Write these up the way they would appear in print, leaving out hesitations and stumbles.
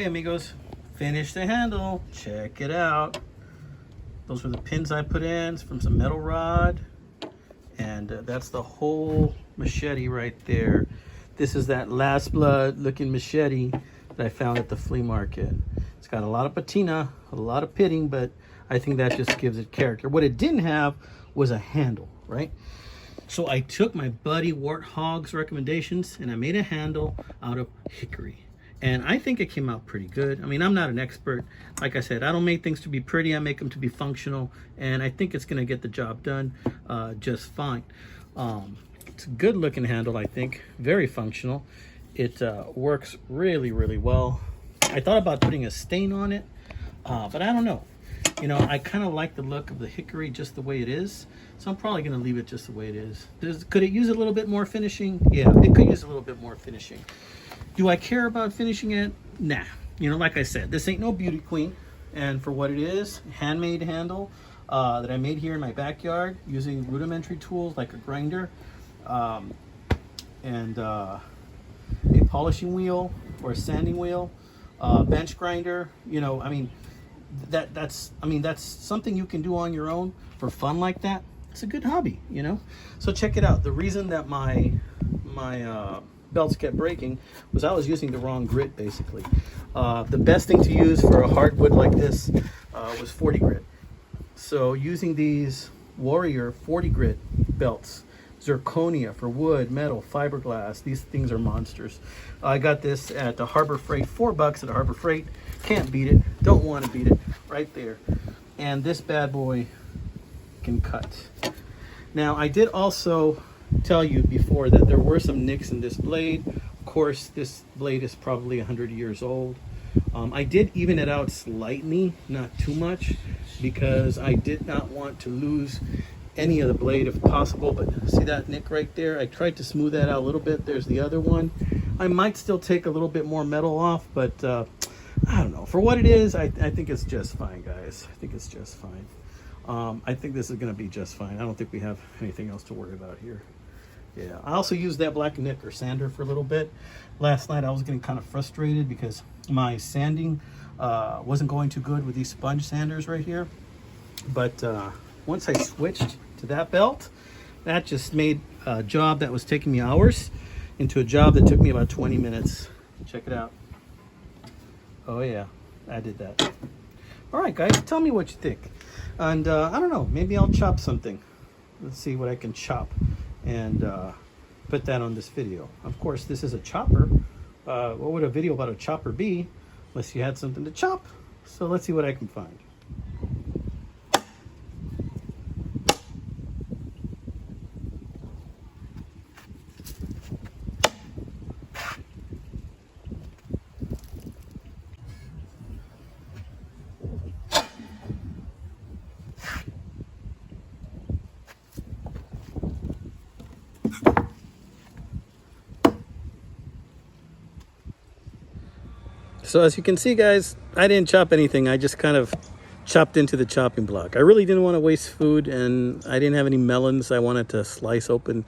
Hey amigos, finished the handle. Check it out. Those were the pins I put in from some metal rod. And that's the whole machete right there. This is that last blood looking machete that I found at the flea market. It's got a lot of patina, a lot of pitting, but I think that just gives it character. What it didn't have was a handle, right? So I took my buddy Warthog's recommendations and I made a handle out of hickory. And I think it came out pretty good. I mean, I'm not an expert. Like I said, I don't make things to be pretty. I make them to be functional. And I think it's going to get the job done just fine. It's a good looking handle, I think. Very functional. It works really, really well. I thought about putting a stain on it, but I don't know. You know, I kind of like the look of the hickory just the way it is. So I'm probably going to leave it just the way it is. Could it use a little bit more finishing? Yeah, it could use a little bit more finishing. Do I care about finishing it? Nah. You know, like I said, this ain't no beauty queen. And for what it is, handmade handle that I made here in my backyard using rudimentary tools like a grinder and a polishing wheel or a sanding wheel, bench grinder. You know, I mean, that's something you can do on your own for fun like that. It's a good hobby, you know. So check it out. The reason that my belts kept breaking was I was using the wrong grit, basically. The best thing to use for a hardwood like this was 40 grit. So using these Warrior 40 grit belts, zirconia for wood, metal, fiberglass, these things are monsters. I got this at the Harbor Freight, $4 at Harbor Freight. Can't beat it, don't want to beat it, right there. And this bad boy can cut. Now I did also tell you before that there were some nicks in this blade. Of course, this blade is probably 100 years old. I did even it out slightly, not too much, because I did not want to lose any of the blade if possible. But see that nick right there? I tried to smooth that out a little bit. There's the other one. I might still take a little bit more metal off, but I don't know. For what it is, I think it's just fine, guys. I think it's just fine. I think this is going to be just fine. I don't think we have anything else to worry about here. Yeah, I also used that black nick or sander for a little bit. Last night I was getting kind of frustrated because my sanding wasn't going too good with these sponge sanders right here. But once I switched to that belt, that just made a job that was taking me hours into a job that took me about 20 minutes. Check it out. Oh yeah, I did that. All right, guys, tell me what you think. And I don't know, maybe I'll chop something. Let's see what I can chop and put that on this video. Of course, this is a chopper. What would a video about a chopper be unless you had something to chop? So let's see what I can find. So as you can see, guys, I didn't chop anything. I just kind of chopped into the chopping block. I really didn't want to waste food, and I didn't have any melons I wanted to slice open.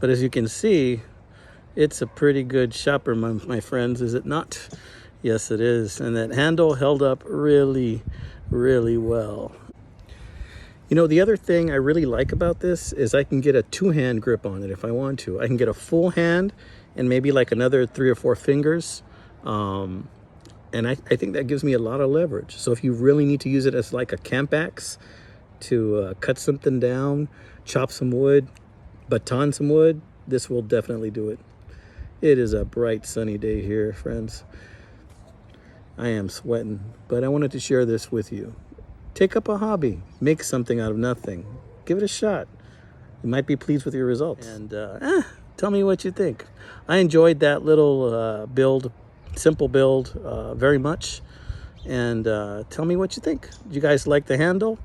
But as you can see, it's a pretty good chopper, my friends, is it not? Yes, it is. And that handle held up really, really well. You know, the other thing I really like about this is I can get a two-hand grip on it if I want to. I can get a full hand and maybe like another 3 or 4 fingers. And I think that gives me a lot of leverage. So if you really need to use it as like a camp axe to cut something down, chop some wood, baton some wood, this will definitely do it. It is a bright sunny day here, friends. I am sweating, but I wanted to share this with you. Take up a hobby, make something out of nothing. Give it a shot. You might be pleased with your results. And tell me what you think. I enjoyed that little simple build very much, and tell me what you think. Do you guys like the handle?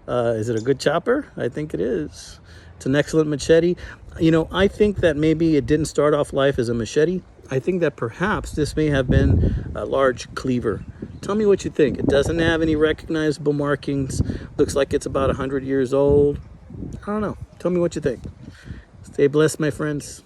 Is it a good chopper? I think it is. It's an excellent machete. You know, I think that maybe it didn't start off life as a machete. I think that perhaps this may have been a large cleaver. Tell me what you think. It doesn't have any recognizable markings. Looks like it's about 100 years old. I don't know. Tell me what you think. Stay blessed, my friends.